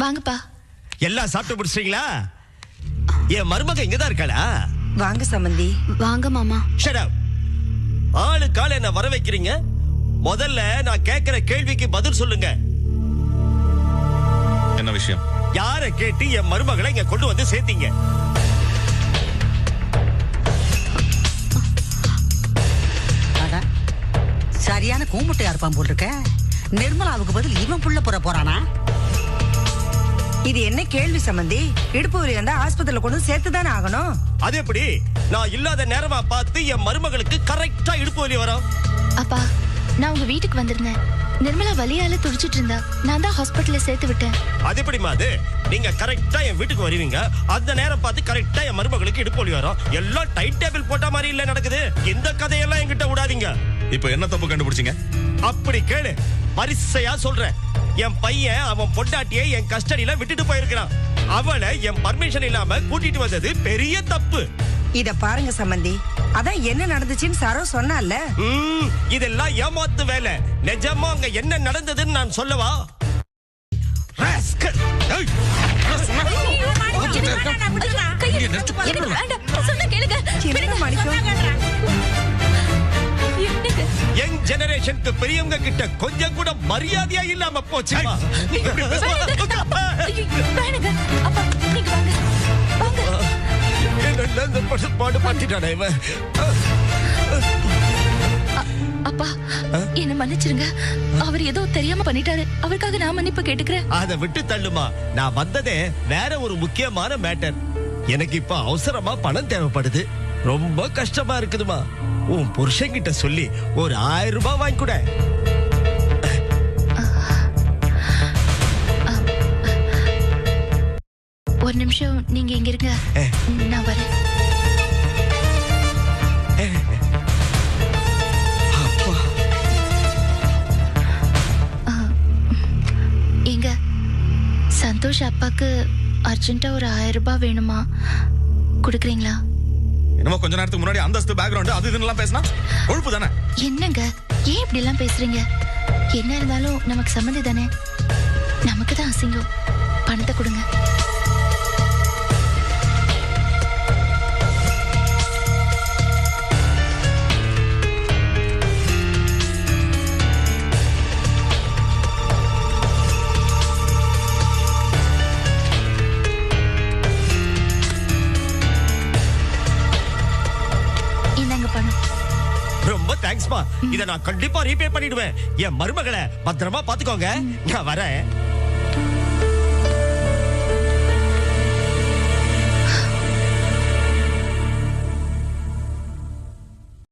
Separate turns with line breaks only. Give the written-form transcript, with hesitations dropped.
வாங்கப்பா.
எல்லாம் சாப்பிட்டு முடிச்சிட்டீங்களா? என் மருமக இங்கதான் இருக்காளா?
வாங்க சம்பந்தி.
வாங்க மாமா.
Shut up. ஆளுக்கால என்ன வர வைக்கிறீங்க? முதல்ல நான் கேட்கிற கேள்விக்கு பதில் சொல்லுங்க.
என்ன விஷயம்?
யாரை கேட்டு என் மருமகளை இங்க கொண்டு வந்து சேர்த்தீங்க?
சரியான கூமுட்டையா இருப்பான் போல் இருக்க. நிர்மலாவுக்கு பதில் இவன் புள்ள போறானா?
இது என்ன கேள்வி சம்பந்தி? இடுப்பு வலி வந்தா ஆஸ்பத்திரியில கொண்டு சேர்த்துதானே ஆகணும்.
அது எப்படி? நான் இல்லாத நேரமா பார்த்து என் மருமகளுக்கு கரெக்டா இடுப்பு வலி வரும்.
அப்பா, நான் உங்க வீட்டுக்கு வந்திருந்தேன். நிர்மலா வலியால துடிச்சிட்டு இருந்தா. நான் தான் ஹாஸ்பிட்டல்ல சேர்த்து விட்டேன்.
அது எப்படிமா அது? நீங்க கரெக்டா என் வீட்டுக்கு வருவீங்க, அந்த நேரம் பார்த்து கரெக்டா என் மருமகளுக்கு இடுப்பு வலி வரும். எல்லாம் டைம் டேபிள் போட்ட மாதிரி இல்ல நடக்குது. இந்த கதையெல்லாம் என்கிட்ட விடாதீங்க.
இப்போ என்ன தப்பு கண்டுபிடிச்சீங்க?
அப்படி கேளு, வரிசையா சொல்றேன். என் பையன் அவன் பொண்டாட்டியை என் கஸ்டடியில விட்டுட்டு போயிருக்கிறான். அவளை என் பர்மிஷன் இல்லாம கூட்டிட்டு வந்தது பெரிய தப்பு.
இத பாருங்க சம்பந்தி, அதான் என்ன நடந்துச்சுன்னு சாரோ சொன்னால.
இதெல்லாம் ஏமாத்து வேலை. நிஜமா அங்க என்ன நடந்ததுன்னு நான் சொல்லவா? ராஸ்கல். ஏய், யங் ஜெனரேஷனுக்கு பெரியவங்க கிட்ட கொஞ்சம் கூட மரியாதையா இல்லாம போச்சு. பாடு பாட்டிட்டானே இவன்.
அப்பா, என்ன மன்னிச்சிருங்க. அவர் ஏதோ தெரியாம பண்ணிட்டாரு. அவருக்காக நான் மன்னிப்பு கேட்டுக்கிறேன்.
அதை விட்டு தள்ளுமா. நான் வந்ததே வேற ஒரு முக்கியமான மேட்டர். எனக்கு இப்ப அவசரமா பணம் தேவைப்படுது. ரொம்ப கஷ்டமா இருக்குதுமா. உன் புருஷன்கிட்ட சொல்லி ஒரு 1000 ரூபாய் வாங்கி கூட.
ஒரு நிமிஷம் நீங்க இங்க இருங்க, நான் வரேன். எங்க சந்தோஷ் அப்பாக்கு அர்ஜென்ட்டா ஒரு 1000 ரூபாய் வேணுமா? குடுக்குறீங்களா?
என்னமோ கொஞ்ச நேரத்துக்கு முன்னாடி அந்தஸ்து பேக்ரவுண்ட் அது இதுன்னு பேசினா கொழுப்பு தானே.
என்னங்க, ஏன் இப்படி எல்லாம் பேசுறீங்க? என்ன இருந்தாலும் நமக்கு சம்மந்தி தானே. நமக்கு தான் அசிங்கம். பணத்தை கொடுங்க.
ரொம்ப தேங்க்ஸ்மா. இத நான் கண்டிப்பா ரீபே பண்ணிடுவேன். என் மருமகளை பத்திரமா பாத்துக்கோங்க. நான் வரேன்.